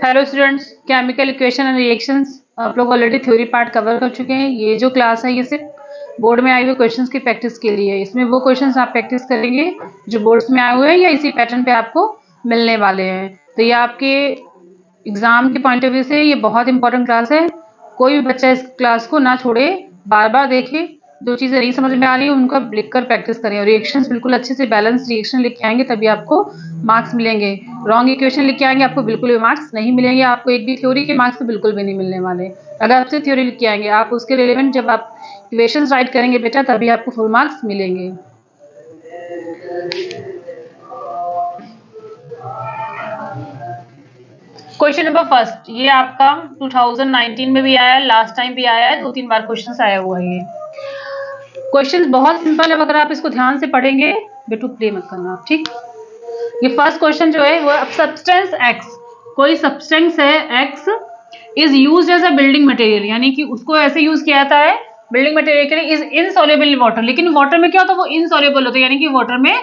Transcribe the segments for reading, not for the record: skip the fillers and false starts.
Hello students, chemical equation and reactions आप लोग already theory part cover कर चुके हैं। ये जो क्लास है ये सिर्फ बोर्ड में आए हुए क्वेश्चंस की प्रैक्टिस के लिए है। इसमें वो क्वेश्चंस आप प्रैक्टिस करेंगे जो बोर्ड्स में आए हुए हैं या इसी पैटर्न पे आपको मिलने वाले हैं। तो ये आपके एग्जाम के पॉइंट ऑफ व्यू से ये बहुत इंपॉर्टेंट क्लास है। कोई भी बच्चा इस क्लास को ना छोड़े, बार बार देखे। जो चीज़ें नहीं समझ में आ रही है उनका लिख कर प्रैक्टिस करें और रिएक्शंस बिल्कुल अच्छे से बैलेंस रिएक्शन लिख के आएंगे तभी आपको मार्क्स मिलेंगे। रॉन्ग इक्वेशन लिख के आएंगे आपको बिल्कुल भी मार्क्स नहीं मिलेंगे। आपको एक भी थ्योरी के मार्क्स तो बिल्कुल भी नहीं मिलने वाले। अगर आपसे थ्योरी लिख के आएंगे आप उसके रिलेवेंट जब आप इक्वेशंस राइट करेंगे बेटा तभी आपको फुल मार्क्स मिलेंगे। क्वेश्चन नंबर फर्स्ट, ये आपका 2019 में भी आया है, लास्ट टाइम भी आया है, 2-3 बार क्वेश्चन आया हुआ है। ये क्वेश्चन बहुत सिंपल है, अगर आप इसको ध्यान से पढ़ेंगे। बेटू प्ले मत करना, ठीक। ये फर्स्ट क्वेश्चन जो है वो सब्सटेंस एक्स, कोई सब्सटेंस है X is used as a building material, यानी कि उसको ऐसे यूज किया जाता है बिल्डिंग मटेरियल के लिए। इज इनसॉल्युबल इन वाटर, लेकिन वाटर में क्या होता है वो इनसॉल्युबल होता है, यानी कि वाटर में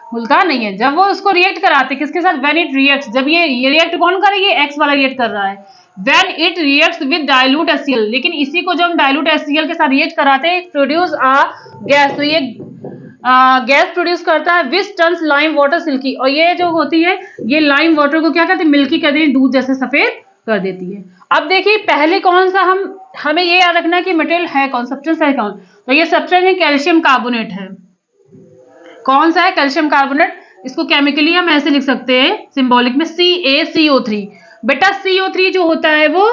घुलता नहीं है। जब वो उसको रिएक्ट कराते किसके साथ, व्हेन इट रिएक्ट्स, जब ये रिएक्ट कौन कर रही है, एक्स वाला रिएक्ट कर रहा है। When it reacts with dilute HCl, लेकिन इसी को जब डाइल्यूट HCl के साथ रिएक्ट कराते हैं प्रोड्यूस अ गैस, तो ये गैस प्रोड्यूस करता है which turns lime water silky, और ये जो होती है ये लाइम वाटर को क्या करती है, मिल्की कर देती है, दूध जैसे सफेद कर देती है। अब देखिए पहले कौन सा हमें ये याद रखना है कि मटेरियल है कौन, सब्सटेंस है कौन। तो ये सब्सटेंस है कैल्शियम कार्बोनेट है। कौन सा है, कैल्शियम कार्बोनेट। इसको केमिकली हम ऐसे लिख सकते हैं सिंबॉलिक में CaCO3। बेटा CO3 जो होता है वो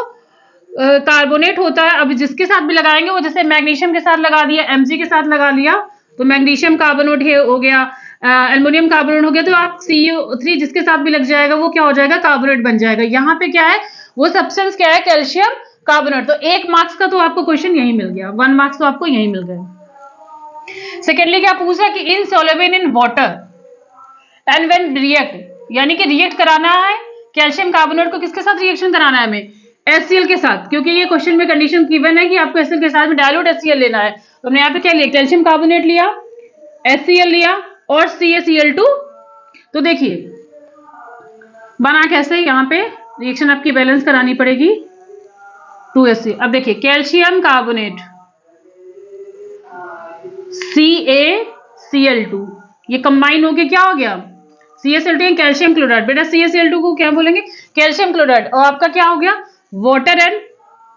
कार्बोनेट होता है। अब जिसके साथ भी लगाएंगे वो, जैसे मैग्नीशियम के साथ लगा दिया, Mg के साथ लगा लिया तो मैग्नीशियम कार्बोनेट हो गया, एल्युमिनियम कार्बोनेट हो गया। तो आप CO3 जिसके साथ भी लग जाएगा वो क्या हो जाएगा, कार्बोनेट बन जाएगा। यहाँ पे क्या है, वो सब्सटेंस क्या है, कैल्शियम कार्बोनेट। तो 1 मार्क्स का तो आपको क्वेश्चन यही मिल गया, 1 मार्क्स तो आपको यही मिल गया। सेकेंडली क्या पूछा कि insoluble in water and when react, यानी कि रिएक्ट कराना है कैल्शियम कार्बोनेट को, किसके साथ रिएक्शन कराना है हमें, HCl के साथ, क्योंकि ये क्वेश्चन में कंडीशन गिवन है कि आपको HCl के साथ में डाइल्यूट HCl लेना है। तो हमने यहाँ पे क्या लिया, कैल्शियम कार्बोनेट लिया, HCl लिया और CaCl2। तो देखिए बना कैसे, यहाँ पे रिएक्शन आपकी बैलेंस करानी पड़ेगी 2HCl। अब देखिए कैल्शियम कार्बोनेट CaCl2 ये कंबाइन होके क्या हो गया, CaCl2 कैल्शियम क्लोराइड। बेटा CaCl2 को क्या बोलेंगे, कैल्शियम क्लोराइड, और आपका क्या हो गया, water and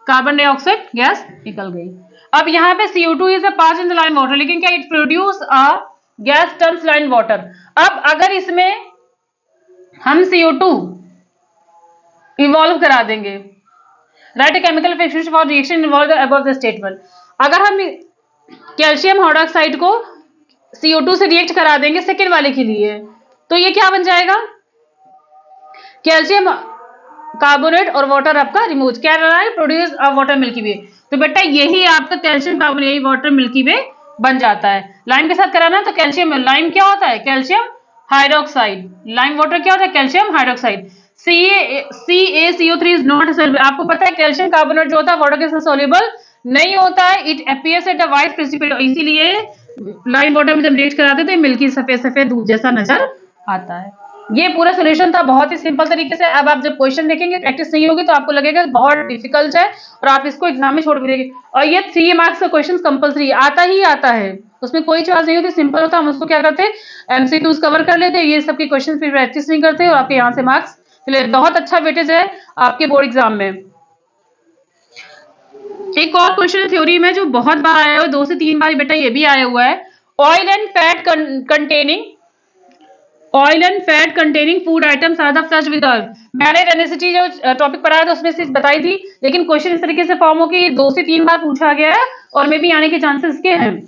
carbon dioxide gas निकल गई। अब यहाँ पे CO2 is a part in the lime water, लेकिन क्या it produce a gas turns lime water. अब अगर इसमें हम CO2 इवॉल्व करा देंगे, right chemical equation for reaction involve above the statement. अगर हम कैल्शियम हाइड्रोक्साइड को CO2 से रिएक्ट करा देंगे सेकेंड वाले के लिए, तो ये क्या बन जाएगा, कैल्शियम कार्बोनेट और वाटर आपका रिमूव, क्या रहा है, प्रोड्यूस अ वाटर मिल्की वे। तो बेटा यही आपका कैल्शियम कार्बोनेट, यही वाटर मिल्की वे बन जाता है। लाइम के साथ कराना तो कैल्शियम, लाइम क्या होता है, कैल्शियम हाइड्रोक्साइड, लाइम वाटर क्या होता है, calcium hydroxide. CaCO3 is not soluble. आपको पता है कैल्शियम कार्बोनेट जो होता है वाटर के साथ सॉल्युबल नहीं होता है, it appears at a white precipitate, इसीलिए लाइम वाटर में जब रिएक्ट कराते थे मिल्की सफेद सफेद दूध जैसा नजर आता है। ये पूरा सोल्यूशन था बहुत ही सिंपल तरीके से। अब आप जब क्वेश्चन देखेंगे प्रैक्टिस नहीं होगी तो आपको लगेगा बहुत डिफिकल्ट है और आप इसको एग्जाम में छोड़ भी देंगे। और ये 3 मार्क्स का क्वेश्चन कंपलसरी आता ही आता है, उसमें कोई चॉइस नहीं होती, सिंपल होता। हम उसको क्या करते, MCQs कवर कर लेते, ये सबके क्वेश्चन फिर प्रैक्टिस नहीं करते और आपके यहाँ से मार्क्स चले। बहुत अच्छा वेटेज है आपके बोर्ड एग्जाम में। एक और क्वेश्चन थ्योरी में जो बहुत बार आया हुआ, 2 से 3 बार बेटा ये भी आया हुआ है, oil and fat containing food items are the flush with oil. मैंने रेनिसिटी जो टॉपिक पढ़ाया था उसमें से बताई थी, लेकिन क्वेश्चन इस तरीके से फॉर्म हो कि 2 से 3 बार पूछा गया है और मे भी आने के चांसेस के हैं।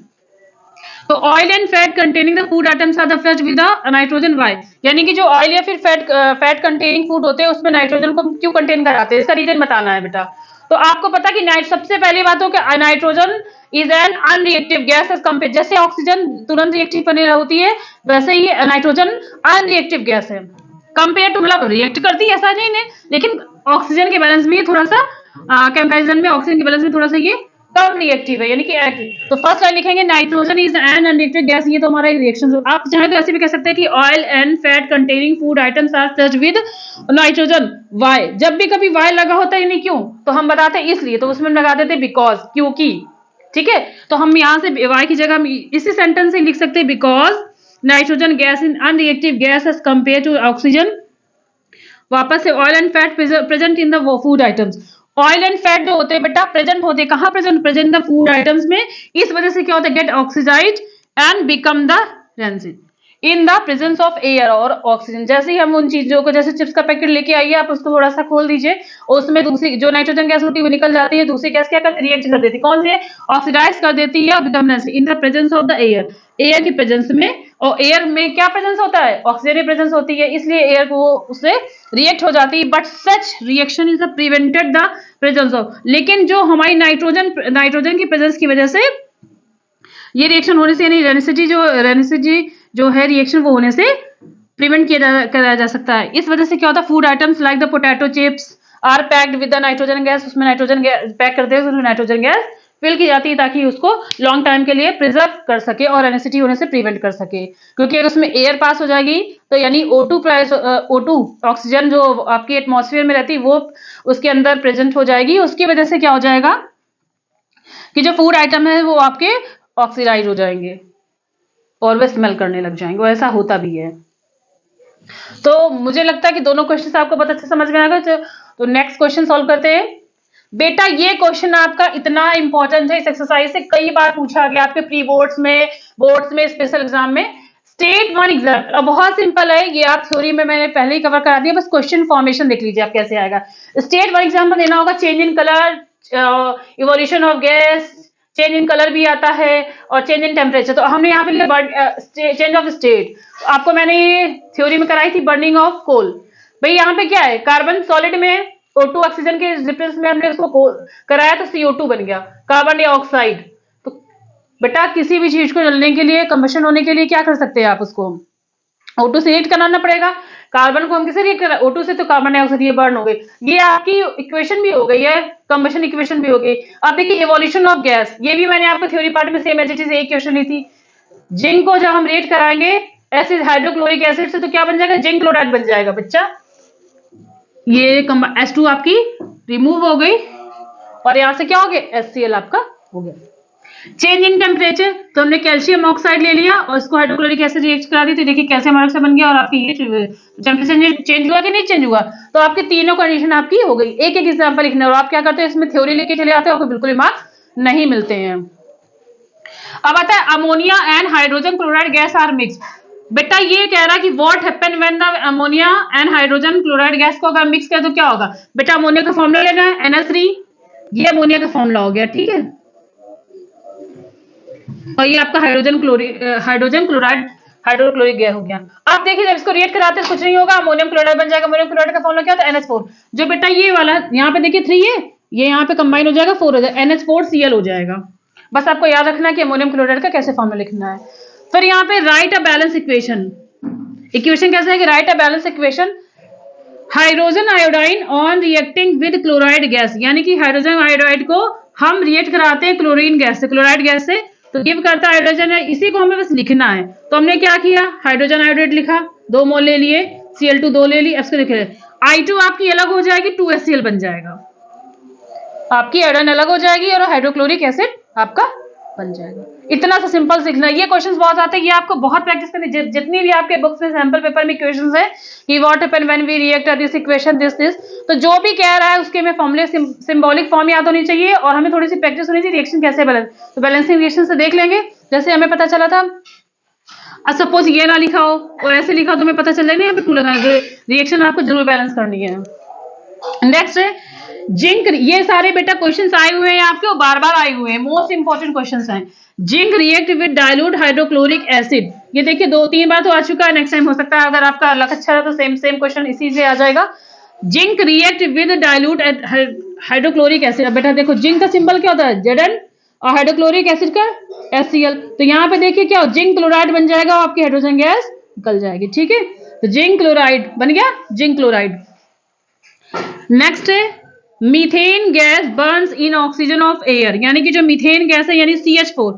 तो oil and fat containing the food items are the flush with nitrogen why, यानी कि जो ऑयल या फिर फैट कंटेनिंग फूड होते हैं उसमें नाइट्रोजन को क्यों कंटेन कराते हैं, इसका रीजन बताना है बेटा। तो आपको पता कि सबसे पहली बात हो कि nitrogen is an unreactive gas as compare, जैसे ऑक्सीजन तुरंत रिएक्टिव बनी होती है वैसे ही नाइट्रोजन अनरिएक्टिव गैस है। कंपेयर टू मतलब रिएक्ट करती है ऐसा नहीं है, लेकिन ऑक्सीजन के बैलेंस में थोड़ा सा कंपैरिजन में ऑक्सीजन के बैलेंस में थोड़ा सा ये कब रिएक्टिव है, यानी कि एक्टिव। तो फर्स्ट लाइन लिखेंगे nitrogen is N unreacted gas, ये तो हमारा रिएक्शन। आप चाहे तो ऐसे भी कह सकते हैं कि oil and fat containing food items are touched with nitrogen. Why, जब भी कभी वाई लगा होता है यानी क्यों, तो हम बताते हैं इसलिए, तो उसमें लगा देते बिकॉज, क्योंकि। ठीक है, तो हम यहाँ से वाई की जगह हम इसी सेंटेंस से लिख सकते हैं because nitrogen gas in unreactive gas as compare to oxygen. वापस से oil and fat present in the food items. Oil and fat जो होते हैं बेटा प्रेजेंट होते हैं कहाँ, प्रेजेंट द फूड आइटम्स में। इस वजह से क्या होता है, get oxidise and become the rancid in the presence of air और ऑक्सीजन। जैसे ही हम उन चीजों को, जैसे चिप्स का पैकेट लेके आइए आप, उसको थोड़ा सा खोल दीजिए, उसमें दूसरी जो नाइट्रोजन गैस होती है वो निकल जाती है, दूसरी गैस क्या करती है, रिएक्ट कर देती है, कौन सी है, ऑक्सीडाइज कर देती है, become rancid in the presence of the air, air की प्रेजेंस में। और एयर में क्या प्रेजेंस होता है, ऑक्सीजन प्रेजेंस होती है, इसलिए एयर को उससे रिएक्ट हो जाती है। But such reaction is prevented the presence of, लेकिन जो हमारी नाइट्रोजन की प्रेजेंस की वजह से ये रिएक्शन होने से, यानी रेनिसिटी जो है रिएक्शन वो होने से प्रिवेंट कराया जा सकता है। इस वजह से क्या होता है, food items like the potato chips are packed with the nitrogen gas, उसमें नाइट्रोजन गैस पैक करते हैं, उसमें नाइट्रोजन गैस फिल की जाती है ताकि उसको लॉन्ग टाइम के लिए प्रिजर्व कर सके और रेनिसिटी होने से प्रिवेंट कर सके। क्योंकि अगर उसमें एयर पास हो जाएगी तो यानी O2 ऑक्सीजन जो आपकी एटमॉस्फेयर में रहती है वो उसके अंदर प्रेजेंट हो जाएगी, उसकी वजह से क्या हो जाएगा कि जो फूड आइटम है वो आपके ऑक्सीडाइज हो जाएंगे और वे स्मेल करने लग जाएंगे, और ऐसा होता भी है। तो मुझे लगता है कि दोनों क्वेश्चन आपको बहुत अच्छे समझ में आएगा। तो नेक्स्ट क्वेश्चन सॉल्व करते हैं। बेटा ये क्वेश्चन आपका इतना इंपॉर्टेंट है, इस एक्सरसाइज से कई बार पूछा गया आपके प्री बोर्ड्स में स्पेशल एग्जाम में। स्टेट वन एग्जाम बहुत सिंपल है, ये आप थ्योरी में मैंने पहले ही कवर करा दिया, बस क्वेश्चन फॉर्मेशन देख लीजिए आप कैसे आएगा। स्टेट वन एग्जाम में देना होगा change in colour, evolution of gas, change in colour भी आता है, और चेंज इन टेम्परेचर। तो हमने यहाँ पे लिया चेंज ऑफ स्टेट, आपको मैंने थ्योरी में कराई थी बर्निंग ऑफ कोल। भाई यहाँ पे क्या है, कार्बन सॉलिड में O2 ऑक्सीजन के डिफरेंस में हमने उसको कराया तो CO2 बन गया, कार्बन डाइऑक्साइड। तो बेटा किसी भी चीज को जलने के लिए, कंबशन होने के लिए क्या कर सकते हैं आप, उसको O2 से रिएक्ट कराना पड़ेगा। कार्बन को हम किसे रिएक्ट करा, O2 से, तो कार्बन डाइऑक्साइड ये बर्न हो गई, ये आपकी इक्वेशन भी हो गई है, कंबशन इक्वेशन भी हो गई। अब देखिए इवोल्यूशन ऑफ गैस, ये भी मैंने आपको थ्योरी पार्ट में सेम एज इट इज एक क्वेश्चन ली थी। जिंक को जब हम रिएक्ट कराएंगे एसिड हाइड्रोक्लोरिक एसिड से तो क्या बन जाएगा, जिंक क्लोराइड बन जाएगा बच्चा। ये H2 आपकी रिमूव हो गई और यहां से क्या हो गया, HCl आपका हो गया। चेंज इन टेम्परेचर, तो हमने कैल्शियम ऑक्साइड ले लिया और इसको हाइड्रोक्लोरिक एसिड रिएक्ट करा दी, तो देखिए कैल्शियम ऑक्साइड बन गया और आपकी ये टेम्परेचर चेंज हुआ कि नहीं चेंज हुआ। तो आपकी तीनों कंडीशन आपकी हो गई। एक एक एग्जांपल लिखना, और आप क्या करते हैं इसमें थ्योरी लेके चले आते हो, आपको बिल्कुल मार्क्स नहीं मिलते हैं। अब आता है ammonia and hydrogen chloride gas are mix. बेटा ये कह रहा है कि what happen when the ammonia and hydrogen chloride gas को अगर मिक्स कर तो क्या होगा। बेटा अमोनिया का फॉर्मूला लेना है NH3, ये अमोनिया का फॉर्मूला हो गया, ठीक है। और ये आपका हाइड्रोजन क्लोराइड हाइड्रोक्लोरिक गैस हो गया। आप देखिए जब इसको रिएक्ट कराते हैं कुछ नहीं होगा, अमोनियम क्लोराइड बन जाएगा। अमोनियम क्लोराइड का फॉर्मूला क्या होता है, NH4। जो बेटा ये वाला यहाँ पे देखिए 3 है, ये यहाँ पे कंबाइन हो जाएगा 4 हो जाएगा, NH4Cl हो जाएगा। बस आपको याद रखना है कि अमोनियम क्लोराइड का कैसे फॉर्मूला लिखना है। फिर यहाँ पे राइट अ बैलेंस इक्वेशन कैसे है कि right a balance equation hydrogen iodine on reacting with chloride gas, यानी कि हाइड्रोजन आयोडाइड को हम रिएक्ट कराते हैं क्लोरीन गैस से, क्लोराइड गैस से, तो गिव करता है हाइड्रोजन है, इसी को हमें बस लिखना है। तो हमने क्या किया, हाइड्रोजन आयोडाइड लिखा, 2 मोल ले लिए, Cl2 2 ले ली, इसको लिखे I2 आपकी अलग हो जाएगी, 2HCl बन जाएगा, आपकी आयोडीन अलग हो जाएगी और हाइड्रोक्लोरिक एसिड आपका बन जाएगा। इतना सा सिंपल सीखना। ये क्वेश्चंस बहुत आते हैं, ये आपको बहुत प्रैक्टिस करनी, जितनी भी आपके बुक्स में सैंपल पेपर में क्वेश्चंस है कि what happen when we react this equation this, तो जो भी कह रहा है उसके में फॉर्मूले सिंबॉलिक फॉर्म याद होनी चाहिए और हमें थोड़ी सी प्रैक्टिस होनी चाहिए रिएक्शन कैसे बैलेंस। तो बैलेंसिंग रिएक्शन से देख लेंगे, जैसे हमें पता चला था, सपोज ये ना लिखा हो और ऐसे लिखा हो तो हमें पता चल जाएगा यहाँ पे रिएक्शन आपको जरूर बैलेंस करनी है। नेक्स्ट है जिंक, ये सारे बेटा क्वेश्चंस आए हुए हैं आपके और बार बार आए हुए हैं, मोस्ट इंपॉर्टेंट क्वेश्चंस हैं। Zinc react with dilute hydrochloric acid, ये देखिए 2-3 बार तो आ चुका है, नेक्स्ट टाइम हो सकता है अगर आपका लक अच्छा है तो सेम क्वेश्चन इसी से आ जाएगा। Zinc react with dilute hydrochloric acid, अब बेटा देखो जिंक का सिंबल क्या होता है Zn और हाइड्रोक्लोरिक एसिड का HCl, तो यहाँ पे देखिए क्या हो, जिंक क्लोराइड बन जाएगा और आपकी हाइड्रोजन गैस निकल जाएगी, ठीक है। तो जिंक क्लोराइड बन गया, जिंक क्लोराइड। नेक्स्ट है methane gas Burns in oxygen of air, यानी कि जो मीथेन गैस है यानी CH4,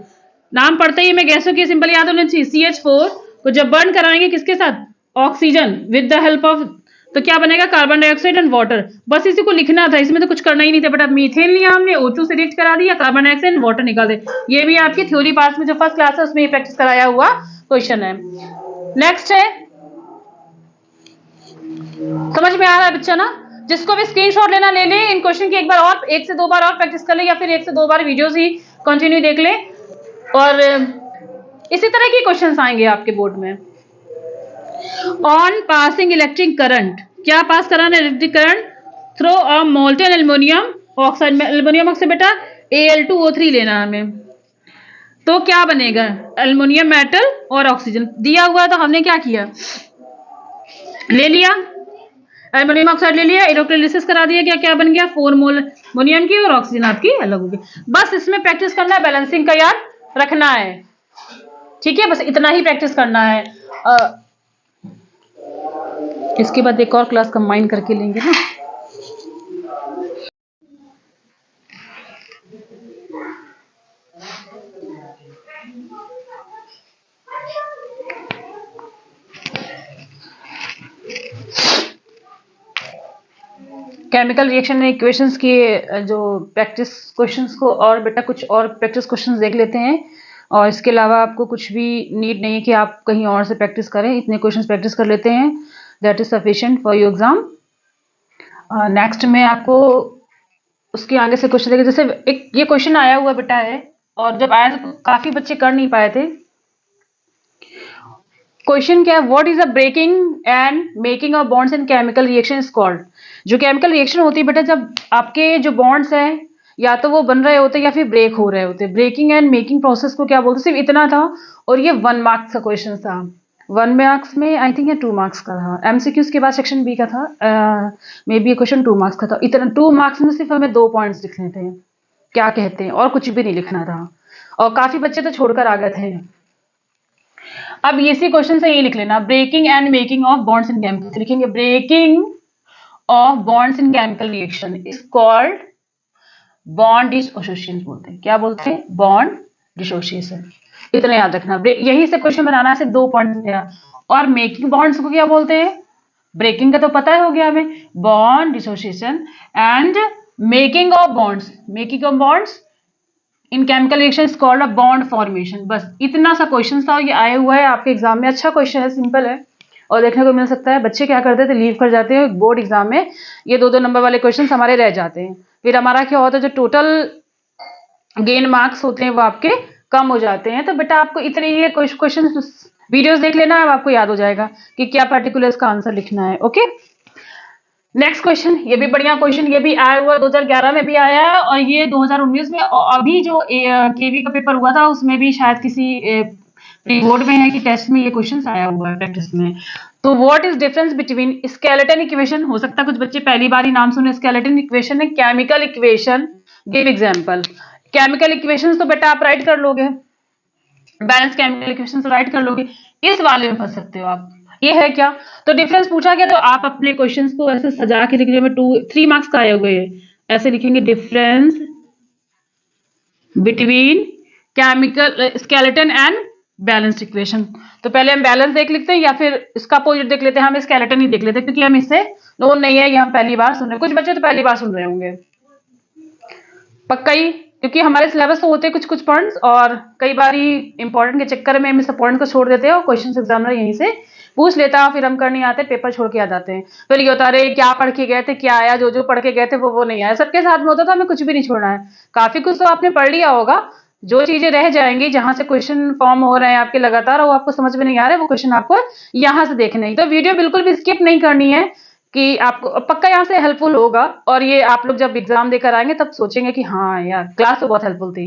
नाम पढ़ते ही हमें गैसों की सिंपल याद होनी चाहिए। CH4 को जब बर्न कराएंगे किसके साथ, oxygen with the help of, तो क्या बनेगा, कार्बन डाइऑक्साइड एंड वाटर। बस इसी को लिखना था, इसमें तो कुछ करना ही नहीं था, बट अब मीथेन लिया हमने, O2 से रिएक्ट करा दिया, कार्बन डाइऑक्साइड एंड वाटर निकाल दे। ये भी आपकी थ्योरी पार्ट में जो फर्स्ट क्लास है उसमें प्रैक्टिस कराया हुआ क्वेश्चन है। नेक्स्ट है, समझ में आ रहा है बच्चा ना, जिसको भी स्क्रीनशॉट लेना ले ले, इन क्वेश्चन की एक बार और, एक से दो बार और प्रैक्टिस कर ले, या फिर एक से दो बार वीडियोस ही कंटिन्यू देख ले, और इसी तरह के क्वेश्चंस आएंगे आपके बोर्ड में। ऑन पासिंग इलेक्ट्रिक करंट, क्या पास कराना है, इलेक्ट्रिक करंट थ्रो अ मोल्टेन एल्युमिनियम ऑक्साइड में, एल्युमिनियम ऑक्साइड बेटा Al2O3 लेना है हमें, तो क्या बनेगा, एल्युमिनियम मेटल और ऑक्सीजन दिया हुआ है, तो हमने क्या किया, ले लिया एल्युमिनियम ऑक्साइड, ले लिया, इलेक्ट्रोलिसिस करा दिया, क्या क्या बन गया, 4 मोल अमोनियम की और ऑक्सीजन आपकी अलग हो गई। बस इसमें प्रैक्टिस करना है, बैलेंसिंग का याद रखना है, ठीक है, बस इतना ही प्रैक्टिस करना है। इसके बाद एक और क्लास कंबाइन करके लेंगे ना। केमिकल रिएक्शन इक्वेशंस की जो प्रैक्टिस क्वेश्चंस को और बेटा कुछ और प्रैक्टिस क्वेश्चंस देख लेते हैं, और इसके अलावा आपको कुछ भी नीड नहीं है कि आप कहीं और से प्रैक्टिस करें, इतने क्वेश्चंस प्रैक्टिस कर लेते हैं, that is sufficient for your exam. Next में आपको उसके आगे से क्वेश्चन देखें, जैसे एक ये क्वेश्चन आया हुआ बेटा है, और जब आया तो काफी बच्चे कर नहीं पाए थे। क्वेश्चन क्या है, what is a breaking and making of bonds in chemical reaction is called. जो केमिकल रिएक्शन होती है बेटा, जब आपके जो बॉन्ड्स हैं या तो वो बन रहे होते हैं या फिर ब्रेक हो रहे होते हैं, ब्रेकिंग एंड मेकिंग प्रोसेस को क्या बोलते हैं, सिर्फ इतना था, और ये 1 मार्क्स का क्वेश्चन था, 1 मार्क्स में आई थिंक ये 2 मार्क्स का था, MCQs के बाद सेक्शन बी का था, मे बी ये क्वेश्चन 2 मार्क्स का था, इतना 2 मार्क्स में सिर्फ हमें 2 पॉइंट्स लिखने थे, क्या कहते हैं, और कुछ भी नहीं लिखना था, और काफी बच्चे तो छोड़कर आ गए थे। अब इसी क्वेश्चन से ये लिख लेना, breaking and making of bonds in chemical, लिखेंगे breaking of bonds in chemical reaction is called bond dissociation बोलते हैं, क्या बोलते हैं, बॉन्ड डिसोसिएशन, इतना याद रखना। यही से क्वेश्चन बनाना है, सिर्फ 2 पॉइंट दिया। और मेकिंग बॉन्ड्स को क्या बोलते हैं, ब्रेकिंग का तो पता ही हो गया हमें, bond dissociation, and making of bonds in chemical reaction is called a bond formation. बस इतना सा क्वेश्चन था, ये आया हुआ है आपके एग्जाम में, अच्छा क्वेश्चन है, सिंपल है, और देखने को मिल सकता है। बच्चे क्या करते थे, लीव कर जाते हैं बोर्ड एग्जाम में, ये 2-2 नंबर वाले क्वेश्चन हमारे रह जाते हैं, फिर हमारा क्या होता है, जो टोटल गेन मार्क्स होते हैं वो आपके कम हो जाते हैं। तो बेटा आपको इतने ये क्वेश्चन वीडियोस देख लेना, अब आपको याद हो जाएगा कि क्या पर्टिकुलर इसका आंसर लिखना है। ओके, नेक्स्ट क्वेश्चन, ये भी बढ़िया क्वेश्चन, ये भी आया हुआ 2011 में भी आया है, और ये 2019 में, और अभी जो केवी का पेपर हुआ था उसमें भी शायद किसी प्री बोर्ड में है कि टेस्ट में ये क्वेश्चन आया हुआ है प्रैक्टिस में। तो what is difference between skeleton equation, हो सकता है कुछ बच्चे पहली बार ही नाम सुने, स्केलेटन इक्वेशन है chemical equation, give example. Chemical equation तो बेटा आप राइट कर लोगे, बैलेंस केमिकल इक्वेशन तो राइट कर लोगे, इस वाले में फंस सकते हो आप, ये है क्या, तो डिफरेंस पूछा गया तो आप अपने क्वेश्चंस को ऐसे सजा के लिख रहे हैं, 3 मार्क्स का आए हुए हैं, ऐसे लिखेंगे, difference between chemical skeleton and balance equation. तो पहले हम बैलेंस देख लेते हैं, या फिर इसका अपोजिट देख लेते हैं, हम स्केलेटन ही देख लेते हैं, क्योंकि हम इससे नोन नहीं है, ये हम पहली बार सुन रहे हैं, कुछ बच्चे तो पहली बार सुन रहे होंगे पक्का ही, क्योंकि हमारे सिलेबस तो होते हैं कुछ कुछ पॉइंट्स, और कई बार इंपॉर्टेंट के चक्कर में हम इस पॉइंट को छोड़ देते हैं, और क्वेश्चन एग्जामिनर यहीं से पूछ लेता है, फिर हम कर नहीं आते, पेपर छोड़ के आ जाते हैं, फिर ये होता है क्या पढ़ के गए थे, क्या आया, जो जो पढ़ के गए थे वो नहीं आया, सबके साथ में होता था, हमें कुछ भी नहीं छोड़ना है, काफी कुछ तो आपने पढ़ लिया होगा, जो चीजें रह जाएंगी जहां से क्वेश्चन फॉर्म हो रहे हैं आपके लगातार, वो आपको समझ में नहीं आ रहा है, वो क्वेश्चन आपको यहाँ से देखने ही, तो वीडियो बिल्कुल भी स्किप नहीं करनी है, कि आपको पक्का यहाँ से हेल्पफुल होगा, और ये आप लोग जब एग्जाम देकर आएंगे तब सोचेंगे कि हाँ यार क्लास तो बहुत हेल्पफुल थी।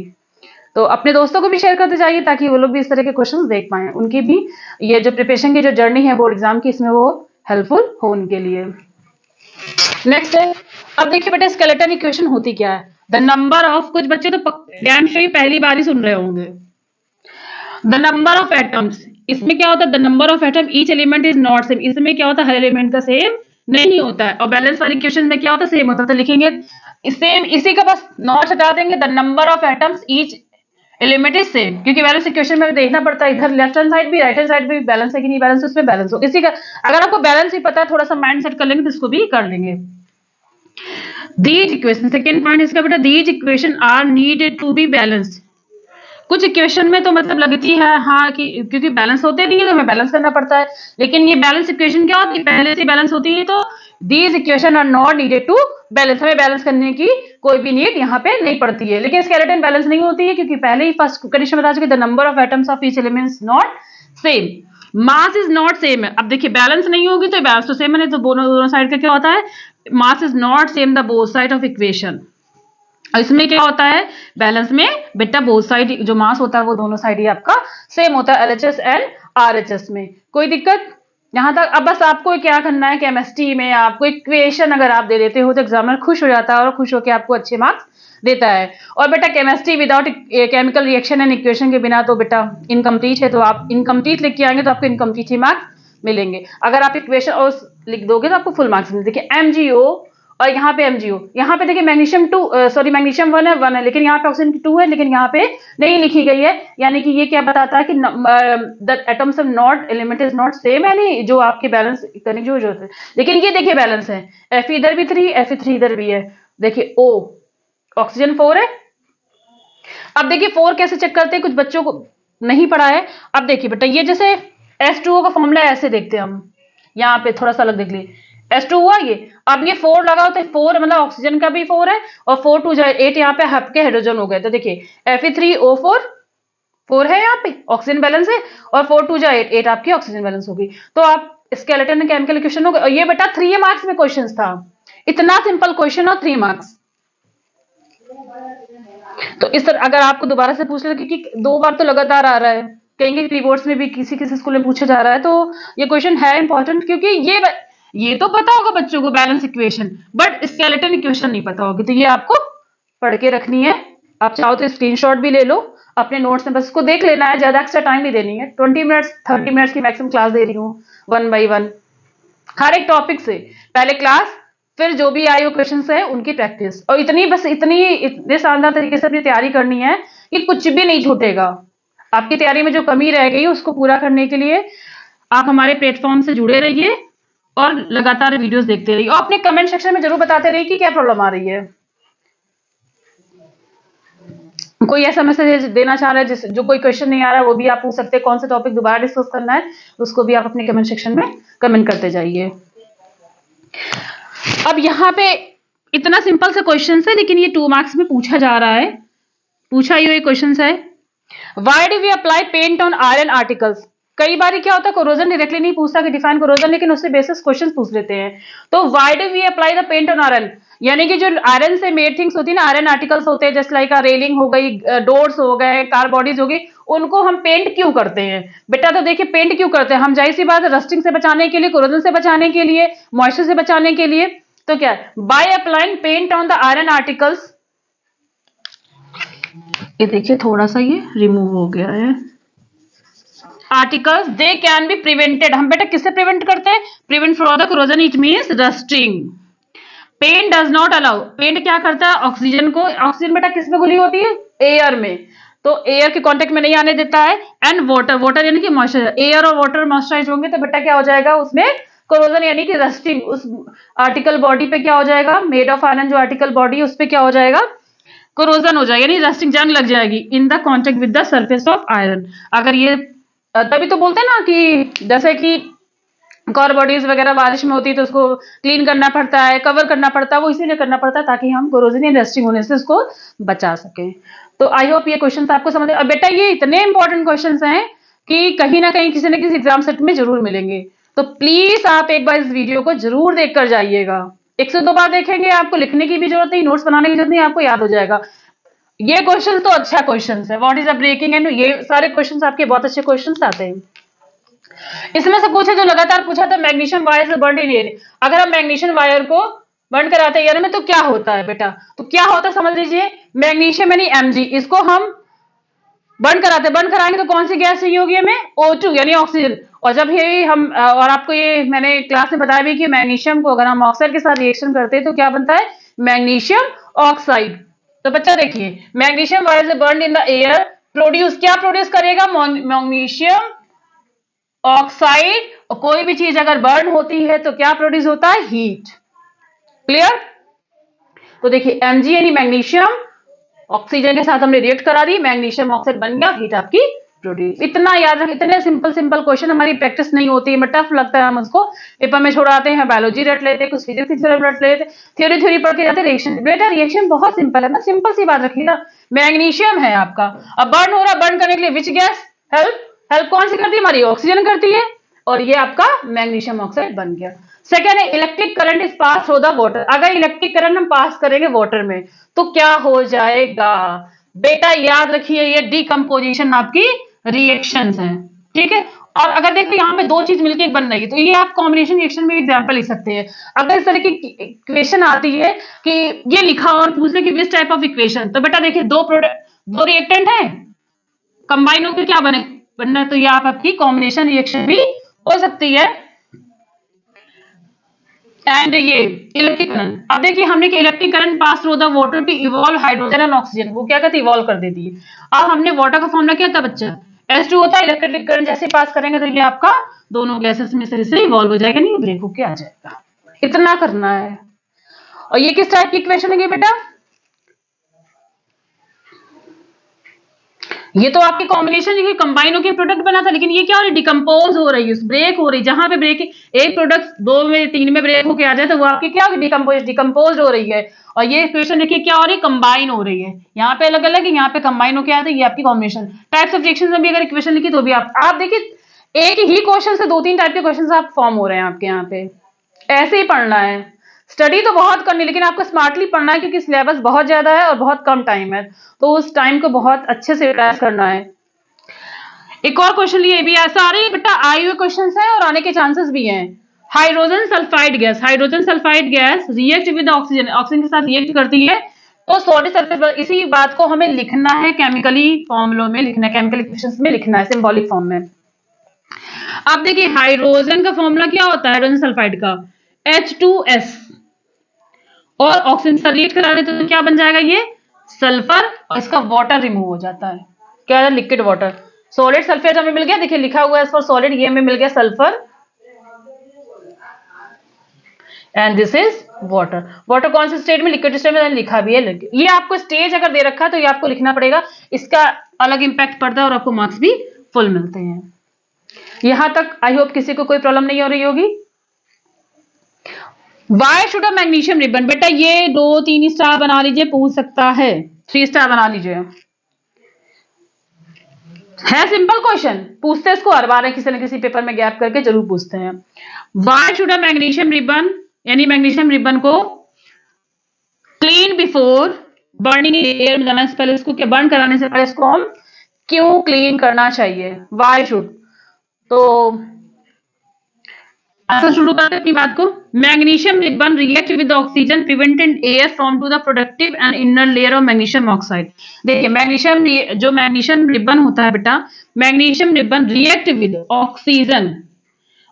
तो अपने दोस्तों को भी शेयर करते जाइए, ताकि वो लोग भी इस तरह के क्वेश्चंस देख पाएं, उनकी भी ये जो प्रिपरेशन की जो जर्नी है बोर्ड एग्जाम की, इसमें वो हेल्पफुल हो उनके लिए। नेक्स्ट है, अब देखिए बेटा स्केलेटन इक्वेशन होती क्या है, द नंबर ऑफ, कुछ बच्चे तो डैम श्योर पहली बार ही सुन रहे होंगे, द नंबर ऑफ एटम्स, इसमें क्या होता है, the number of atom each element is not same, इसमें क्या होता है, हर एलिमेंट का सेम नहीं होता है। और बैलेंस वाली इक्वेशन में क्या होता है, सेम होता है। तो लिखेंगे सेम, इसी का बस नॉट हटा देंगे, the number of atoms each element is same, क्योंकि बैलेंस इक्वेशन में देखना पड़ता है इधर लेफ्ट हैंड साइड भी राइट हैंड साइड भी बैलेंस है कि नहीं बैलेंस, उसमें बैलेंस हो। इसी का अगर आपको बैलेंस ही पता है, थोड़ा सा माइंड सेट कर लेंगे तो इसको भी कर लेंगे। दीज इक्वेशन, सेकेंड पॉइंट इसका बेटा, these equation are needed to be balanced. कुछ इक्वेशन में तो मतलब लगती है हाँ कि क्योंकि बैलेंस होते नहीं है तो हमें बैलेंस करना पड़ता है, लेकिन ये बैलेंस इक्वेशन क्या होती है, पहले से बैलेंस होती है। तो these equation are not needed to balance, हमें बैलेंस करने की कोई भी नीड यहाँ पे नहीं पड़ती है। लेकिन स्केलेटन बैलेंस नहीं होती है क्योंकि पहले ही फर्स्ट कंडीशन बता चुके, the number of atoms of each element is not same, mass is not same है। अब देखिए बैलेंस नहीं होगी तो बैलेंस तो सेम है, तो दोनों साइड का क्या होता है, mass is not same the both side of equation. इसमें क्या होता है, बैलेंस में बेटा बोथ साइड जो मास होता है वो दोनों साइड ही आपका सेम होता है, एलएचएस एंड आरएचएस में। कोई दिक्कत यहां तक? अब बस आपको क्या करना है, केमिस्ट्री में आपको इक्वेशन अगर आप दे देते हो तो एग्जामिनर खुश हो जाता है और खुश होकर आपको अच्छे मार्क्स देता है। और बेटा chemistry without chemical reaction and equation के बिना तो बेटा इनकम्प्लीट है, तो आप इनकम्प्लीट लिख के आएंगे तो आपको इनकम्प्लीट ही मार्क्स मिलेंगे। अगर आप इक्वेशन और लिख दोगे तो आपको फुल मार्क्स मिलेंगे। देखिए एमजीओ और यहाँ पे एमजीओ, यहाँ पे देखिए मैग्नीशियम 2 सॉरी मैग्नीशियम 1 है लेकिन यहाँ पे ऑक्सीजन 2 है, लेकिन यहाँ पे नहीं लिखी गई है। यानी कि ये क्या बताता है कि the atoms of not element is not same, यानी जो आपके बैलेंस करने जो है। लेकिन ये देखिए बैलेंस है, एफ इधर भी 3 Fe3 इधर भी है। देखिए ओ ऑक्सीजन 4 है। अब देखिए 4 कैसे चेक करते हैं, कुछ बच्चों को नहीं पढ़ा है। अब देखिए बेटा ये जैसे H2O का फॉर्मूला ऐसे देखते हैं हम, यहाँ पे थोड़ा सा अलग देख लिए, H2 हुआ ये। अब ये 4 लगा होता है, 4 मतलब ऑक्सीजन का भी 4 है और 4 2 जाए 8, यहाँ पे आपके हाइड्रोजन हो गए। तो देखिए Fe3O4 4 है, यहाँ पे ऑक्सीजन बैलेंस है, और 4 2 जाए 8 आपकी ऑक्सीजन बैलेंस होगी। तो आप स्केलेटन एंड केमिकल इक्वेशन हो गए। और ये बेटा 3 मार्क्स में क्वेश्चन था, इतना सिंपल क्वेश्चन और 3 मार्क्स। तो इस तरह अगर आपको दोबारा से पूछ ले, क्योंकि 2 बार तो लगातार आ रहा है, कहेंगे प्री बोर्ड्स में भी किसी किसी स्कूल में पूछा जा रहा है, तो ये क्वेश्चन है इंपॉर्टेंट, क्योंकि ये तो पता होगा बच्चों को balance equation, but skeleton equation नहीं पता होगी, तो ये आपको पढ़ के रखनी है। आप चाहो तो स्क्रीनशॉट भी ले लो अपने नोट्स में, बस इसको देख लेना है, ज्यादा एक्स्ट्रा टाइम नहीं देनी है। 20 मिनट्स 30 मिनट्स की मैक्सिमम क्लास दे रही हूँ, 1 by 1 हर एक टॉपिक से, पहले क्लास फिर जो भी आई हो क्वेश्चन है उनकी प्रैक्टिस। और इतने शानदार तरीके से अपनी तैयारी करनी है कि कुछ भी नहीं छूटेगा। आपकी तैयारी में जो कमी रह गई उसको पूरा करने के लिए आप हमारे प्लेटफॉर्म से जुड़े रहिए और लगातार वीडियोस देखते रहिए, और अपने कमेंट सेक्शन में जरूर बताते रहिए कि क्या प्रॉब्लम आ रही है। कोई ऐसा मैसेज देना चाह रहा है जो कोई क्वेश्चन नहीं आ रहा है वो भी आप पूछ सकते हैं, कौन सा टॉपिक दोबारा डिस्कस करना है उसको भी आप अपने कमेंट सेक्शन में कमेंट करते जाइए। अब यहाँ पे इतना सिंपल सा क्वेश्चन है, लेकिन ये 2 मार्क्स में पूछा जा रहा है, पूछा ये क्वेश्चन है, why do we apply paint on iron articles. कई बार क्या होता है कोरोजन डायरेक्टली नहीं पूछता कि डिफाइन कोरोजन, लेकिन उससे बेसिस क्वेश्चन पूछ लेते हैं। तो why do we apply the paint on iron, यानी कि जो आयरन से मेड थिंग्स होती है ना, आयरन आर्टिकल्स होते हैं, जस्ट लाइक रेलिंग हो गई, डोर्स हो गए, कार बॉडीज हो गई, उनको हम पेंट क्यों करते हैं बेटा। तो देखिए पेंट क्यों करते हैं हम, जाहिर सी बात है रस्टिंग से बचाने के लिए, कोरोजन से बचाने के लिए, मॉइस्चर से बचाने के लिए। तो क्या by applying paint on the iron articles, ये देखिए थोड़ा सा ये रिमूव हो गया है, articles they can be prevented. हम बेटा किससे प्रिवेंट करते हैं, prevent from the corrosion, it means rusting. Paint does not allow, paint क्या करता है ऑक्सीजन को, ऑक्सीजन बेटा किस में घुली होती है, एयर में, तो एयर के कांटेक्ट में नहीं आने देता है। एंड वाटर, वाटर यानी कि मॉइस्चर, एयर और वाटर मॉइस्चराइज होंगे तो बेटा क्या हो जाएगा उसमें कोरोजन यानी कि रस्टिंग, उस आर्टिकल बॉडी पे क्या हो जाएगा, मेड ऑफ आयरन जो आर्टिकल बॉडी उस पे क्या हो जाएगा, कोरोजन हो जाएगा, यानी रस्टिंग जंग लग जाएगी in the contact with the surface of iron. अगर ये तभी तो बोलते हैं ना कि जैसे कि कॉर बॉडीज वगैरह बारिश में होती है तो उसको क्लीन करना पड़ता है, कवर करना पड़ता है, वो इसीलिए करना पड़ता है ताकि हम कोरोजन या रस्टिंग होने से उसको बचा सकें। तो आई होप ये क्वेश्चन आपको समझ। अब बेटा ये इतने इंपॉर्टेंट क्वेश्चन हैं कि कहीं ना कहीं किसी न किसी एग्जाम सेट में जरूर मिलेंगे, तो प्लीज आप एक बार इस वीडियो को जरूर देख कर जाइएगा। 1 से 2 बार देखेंगे, आपको लिखने की भी जरूरत नहीं, नोट्स बनाने की जरूरत नहीं, आपको याद हो जाएगा। ये क्वेश्चन तो अच्छा क्वेश्चन है, what is a breaking and, ये सारे क्वेश्चन आपके बहुत अच्छे क्वेश्चन आते हैं। इसमें से पूछे जो लगातार पूछा था, मैग्नीशियम वायर से बर्न इन एयर, अगर हम मैग्नीशियम वायर को बर्न कराते हैं एयर में तो क्या होता है बेटा, तो क्या होता है समझ लीजिए, मैग्नीशियम यानी Mg, इसको हम बर्न कराते हैं, बर्न कराएंगे तो कौन सी गैस चाहिए होगी हमें, O2 यानी ऑक्सीजन, और जब ये हम और आपको ये मैंने क्लास में बताया भी कि मैग्नीशियम को अगर हम ऑक्साइड के साथ रिएक्शन करते हैं तो क्या बनता है, मैग्नीशियम ऑक्साइड। तो बच्चा देखिए, magnesium wise burn in the air produce, क्या प्रोड्यूस करेगा, मैग्नीशियम ऑक्साइड। और कोई भी चीज अगर बर्न होती है तो क्या प्रोड्यूस होता है, हीट। क्लियर। तो देखिए Mg यानी मैग्नीशियम ऑक्सीजन के साथ हमने रिएक्ट करा दी, मैग्नीशियम ऑक्साइड बन गया, हीट आपकी प्रोड्यूस। इतना याद रख, इतने सिंपल सिंपल क्वेश्चन हमारी प्रैक्टिस नहीं होती है, टफ लगता है, हम उसको पेपर में छोड़ाते हैं, बायोलॉजी रट लेते हैं, कुछ फिजिक्स की थ्योरी रट लेते, थ्योरी थ्योरी पढ़ के जाते हैं। रिएक्शन, बेटा रिएक्शन बहुत सिंपल है ना, सिंपल सी बात रखिएगा। मैग्नीशियम है आपका, अब बर्न हो रहा, बर्न करने के लिए विच गैस हेल्प, हेल्प कौन सी करती है, हमारी ऑक्सीजन करती है, और ये आपका मैग्नीशियम ऑक्साइड बन गया। सेकेंड है electric current is pass through the water, अगर इलेक्ट्रिक करंट हम पास करेंगे वाटर में तो क्या हो जाएगा, बेटा याद रखिए ये डिकम्पोजिशन आपकी रिएक्शंस हैं, ठीक है। और अगर देखो यहाँ पे दो चीज मिलकर एक बन रही है तो ये आप कॉम्बिनेशन रिएक्शन में एग्जांपल लिख सकते हैं। अगर इस तरह की इक्वेशन आती है कि ये लिखा और पूछ ले कि विच टाइप ऑफ इक्वेशन, तो बेटा देखिए दो प्रोडक्ट, दो रिएक्टेंट है, कंबाइन होकर क्या बने बनना, तो ये आपकी कॉम्बिनेशन रिएक्शन भी हो सकती है। एंड ये इलेक्ट्रिक करंट, अब देखिए हमने electric current pass through the water to evolve hydrogen and oxygen, वो क्या कहते हैं, इवॉल्व कर देती है। अब हमने वाटर का फॉर्मूला क्या था बच्चा, H2 होता है, इलेक्ट्रिक करंट जैसे पास करेंगे तो ये आपका दोनों गैसेस में से इवॉल्व हो जाएगा, नहीं ब्रेक होके आ जाएगा। इतना करना है। और ये किस टाइप की इक्वेशन है बेटा, ये तो आपकी कॉम्बिनेशन ये कंबाइन होकर प्रोडक्ट बना था, लेकिन ये क्या हो रही है, डिकम्पोज हो रही है, ब्रेक हो रही है। जहां पे ब्रेक, एक प्रोडक्ट दो में तीन में ब्रेक होके आ जाए तो वो आपकी क्या होगी, डिकम्पोज हो रही है। और ये इक्वेशन देखिए क्या हो रही है, कंबाइन हो रही है, यहाँ पे अलग अलग है, यहाँ पे कंबाइन होके आया, तो ये आपकी कॉम्बिनेशन टाइप्स ऑफ रिएक्शन में भी अगर इक्वेशन लिखी तो भी आप देखिए एक ही क्वेश्चन से दो तीन टाइप के क्वेश्चन आप फॉर्म हो रहे हैं आपके यहाँ पे। ऐसे ही पढ़ना है, स्टडी तो बहुत करनी, लेकिन आपको स्मार्टली पढ़ना है क्योंकि सिलेबस बहुत ज्यादा है और बहुत कम टाइम है, तो उस टाइम को बहुत अच्छे से यूटिलाइज करना है। एक और क्वेश्चन लिए भी है, सारे बेटा आए हुए क्वेश्चन हैं और आने के चांसेस भी हैं। Hydrogen sulphide gas, hydrogen sulphide gas react with oxygen, oxygen के साथ रिएक्ट करती है तो सॉलिड सरफेस पर, इसी बात को हमें लिखना है केमिकली फॉर्मुलों में लिखना है, केमिकल इक्वेशंस में लिखना है, सिंबॉलिक फॉर्म में। अब देखिए हाइड्रोजन का फॉर्मूला क्या होता है, हाइड्रोजन सल्फाइड का H2S, और ऑक्सीजन से रिएक्ट करा देते तो क्या बन जाएगा, ये सल्फर, और इसका वाटर रिमूव हो जाता है, क्या है, लिक्विड वाटर। सॉलिड सल्फेट हमें मिल गया, देखिए लिखा हुआ है फॉर सॉलिड, ये हमें मिल गया sulphur, and this is water. Water कौन से स्टेट में, लिक्विड स्टेट में लिखा भी है। ये आपको स्टेज अगर दे रखा है तो ये आपको लिखना पड़ेगा, इसका अलग इंपैक्ट पड़ता है और आपको मार्क्स भी फुल मिलते हैं। यहां तक आई होप किसी को कोई प्रॉब्लम नहीं हो रही होगी। Why should a magnesium ribbon, बेटा ये 2-3 स्टार बना लीजिए, पूछ सकता है, 3 स्टार बना लीजिए, है सिंपल क्वेश्चन, पूछते हैं इसको हर बार, किसी न किसी पेपर में गैप करके जरूर पूछते हैं। Why should a magnesium ribbon, यानी मैग्नीशियम रिबन को क्लीन बिफोर बर्निंग एयर में जाना से पहले, इसको क्या बर्न कराने से पहले इसको हम क्यों क्लीन करना चाहिए, वाई शुड। तो ऐसा शुरू करते अपनी बात को, magnesium ribbon react with oxygen prevented air from to the productive and inner layer of magnesium oxide. देखिए मैग्नीशियम, जो मैग्नीशियम रिबन होता है बेटा, magnesium ribbon react with oxygen,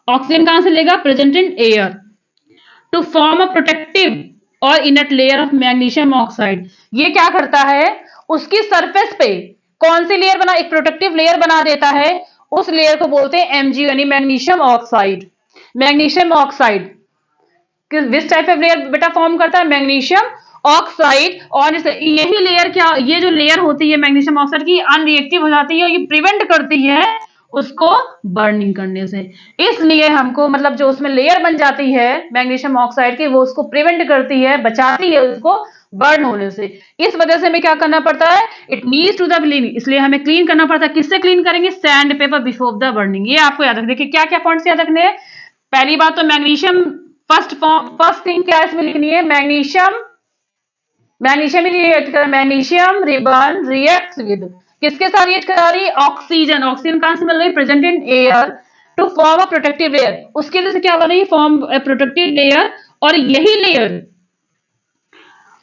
oxygen कहां से लेगा, present in air, to form a protective और inner layer of magnesium oxide. ये क्या करता है, उसकी सरफेस पे कौन सी लेयर बना, एक प्रोटेक्टिव लेयर बना देता है, उस लेयर को बोलते हैं MgO यानी मैग्नीशियम ऑक्साइड। मैग्नीशियम ऑक्साइड किस टाइप ऑफ लेयर बेटा फॉर्म करता है, मैग्नीशियम ऑक्साइड। और यही लेयर क्या, ये जो लेयर होती है मैग्नीशियम ऑक्साइड की, अनरिएक्टिव हो जाती है और ये प्रिवेंट करती है उसको बर्निंग करने से। इसलिए हमको मतलब जो उसमें लेयर बन जाती है मैग्नीशियम ऑक्साइड की, वो उसको प्रिवेंट करती है, बचाती है उसको बर्न होने से। इस वजह से हमें क्या करना पड़ता है, it needs to the clean, इसलिए हमें क्लीन करना पड़ता है। किससे क्लीन करेंगे, sand paper before the burning. ये आपको याद रखना, देखिए क्या क्या पॉइंट्स याद रखने हैं। पहली बात तो मैग्नीशियम, फर्स्ट थिंग क्या इसमें लिखनी है, मैग्नीशियम, मैग्नीशियम रिएक्ट कर, मैग्नीशियम रिबन रिएक्ट विद, किसके साथ रिएक्ट करा रही है, ऑक्सीजन, ऑक्सीजन कहां से मिल रही है, present in air, to form a protective layer, उसके वजह से क्या बन रही है, फॉर्म प्रोटेक्टिव लेयर, और यही लेयर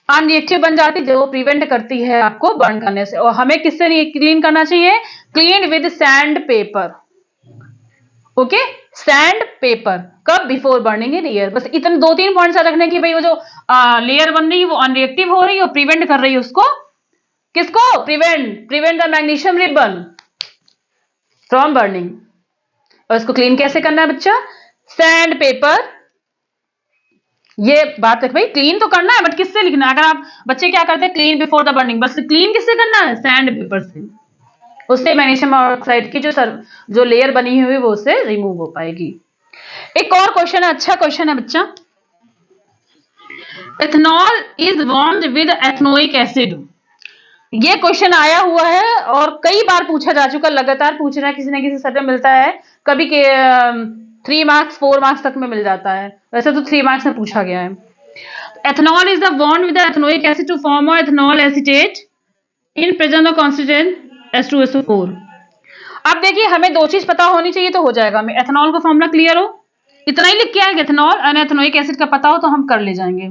अनरिएक्टिव बन जाती है जो प्रिवेंट करती है आपको बर्न करने से। और हमें किससे क्लीन करना चाहिए, clean with sandpaper, okay, sandpaper कब? Before burning in air. बस इतने 2-3 पॉइंट्स रखने की भाई वो जो लेयर बन रही है वो अनरिएक्टिव हो रही है और प्रिवेंट कर रही है उसको, किसको? Prevent the magnesium ribbon from burning. और इसको क्लीन कैसे करना है बच्चा? Sand paper. ये बात है भाई, क्लीन तो करना है बट किससे लिखना है? अगर आप बच्चे क्या करते हैं, क्लीन बिफोर द बर्निंग, बस क्लीन किससे करना है? सैंड पेपर से। उससे मैग्नीशियम ऑक्साइड की जो लेयर बनी हुई है वो उससे रिमूव हो पाएगी। एक और क्वेश्चन है, अच्छा क्वेश्चन है बच्चा। Ethanol is bond with ethanoic acid. ये क्वेश्चन आया हुआ है और कई बार पूछा जा चुका, लगातार पूछ रहा है, किसी न किसी सत्र में मिलता है, कभी के 3 मार्क्स 4 मार्क्स तक में मिल जाता है, वैसे तो 3 मार्क्स में पूछा गया है। Ethanol is the bond with ethanoic acid to form ethanol acetate in presence of constituent H2SO4। अब देखिए हमें 2 चीज पता होनी चाहिए तो हो जाएगा। हमें एथेनॉल का फॉर्मूला क्लियर हो, इतना ही लिख के आएंगे, एथेनॉल और एथनोइक एसिड का पता हो तो हम कर ले जाएंगे।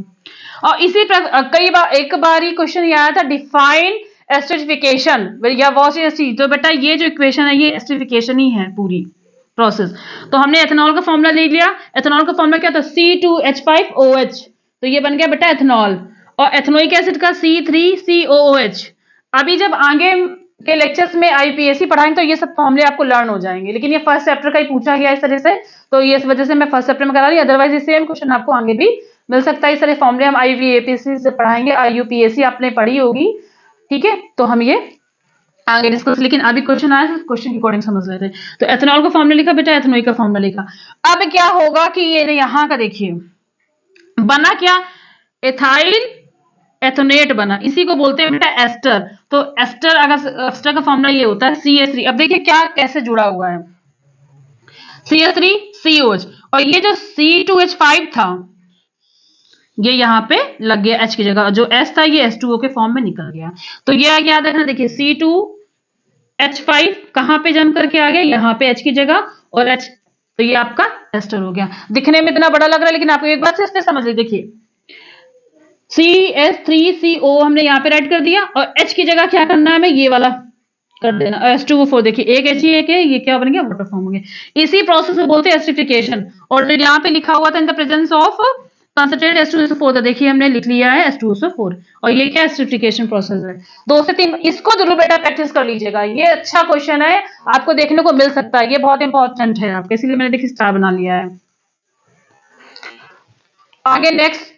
और इसी कई बार एक बार ही क्वेश्चन ये आया था, डिफाइन एस्टरिफिकेशन या वॉसियसी। तो बेटा ये जो इक्वेशन है ये एस्टरिफिकेशन ही है पूरी प्रोसेस। तो हमने एथेनॉल का फॉर्मूला ले लिया। एथेनॉल का फॉर्मूला क्या था? C2H5OH। तो ये बन गया बेटा एथेनॉल। और एथनोइक एसिड का C3COOH। अभी जब आगे के लेक्चर्स में IUPAC पढ़ाएंगे तो ये सब फॉर्मूले आपको लर्न हो जाएंगे, लेकिन ये फर्स्ट चैप्टर का ही पूछा गया इस तरह से, तो ये इस वजह से मैं फर्स्ट चैप्टर में करा रही। अदरवाइज ये सेम क्वेश्चन आपको आगे भी मिल सकता है। इस तरह फॉर्मूले हम IUPAC से पढ़ाएंगे, IUPAC आपने पढ़ी होगी, ठीक है? तो हम ये आगे डिस्कस, लेकिन अभी क्वेश्चन आया तो क्वेश्चन के अकॉर्डिंग समझ लेते हैं। तो एथेनॉल का फॉर्मूला लिखा बेटा, एथनोइक का फॉर्मूला लिखा। अब क्या होगा कि ये यहाँ का देखिए बना क्या? एथाइल एथोनेट बना, इसी को बोलते हैं बेटा एस्टर। तो एस्टर, अगर एस्टर का फॉर्मूला ये होता है CH3। अब देखिए क्या कैसे जुड़ा हुआ है, CH3COH, और ये जो C2H5 था ये यहाँ पे लग गया H की जगह, जो S था ये H2O के फॉर्म में निकल गया। तो ये याद रखना, देखिए C2H5 कहाँ पे जम करके आ गया? यहाँ पे H की जगह, और H, तो ये आपका एस्टर हो गया। दिखने में इतना बड़ा लग रहा है लेकिन आपको एक बात से समझ लीजिए, देखिए CH3CO हमने यहाँ पे राइट कर दिया, और H की जगह क्या करना है? हमें ये वाला कर देना, H2O4। देखिए एक H ही एक है, ये क्या बन गया? वाटर फॉर्म हो गया। इसी प्रोसेस को बोलते हैं एस्टरिफिकेशन। और यहाँ पे लिखा हुआ था इन the presence of concentrated H2SO4, तो देखिए हमने लिख लिया है H2SO4, और ये क्या एस्टरिफिकेशन प्रोसेस है। 2 से 3 इसको जरूर बेटा प्रैक्टिस कर लीजिएगा, ये अच्छा क्वेश्चन है, आपको देखने को मिल सकता है, ये बहुत इंपॉर्टेंट है आपके, इसलिए मैंने देखिए स्टार बना लिया है। आगे नेक्स्ट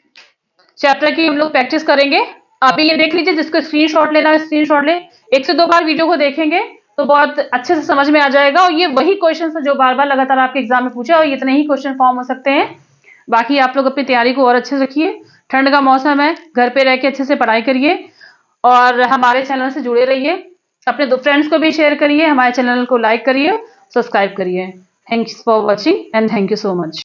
चैप्टर की हम लोग प्रैक्टिस करेंगे। अभी ये देख लीजिए, जिसको स्क्रीनशॉट लेना है स्क्रीनशॉट ले, 1 से 2 बार वीडियो को देखेंगे तो बहुत अच्छे से समझ में आ जाएगा। और ये वही क्वेश्चन है जो बार बार लगातार आपके एग्जाम में पूछा, और इतने ही क्वेश्चन फॉर्म हो सकते हैं। बाकी आप लोग अपनी तैयारी को और अच्छे से रखिए, ठंड का मौसम है, घर पे रह के अच्छे से पढ़ाई करिए, और हमारे चैनल से जुड़े रहिए, अपने 2 फ्रेंड्स को भी शेयर करिए, हमारे चैनल को लाइक करिए, सब्सक्राइब करिए। Thanks for watching and thank you so much.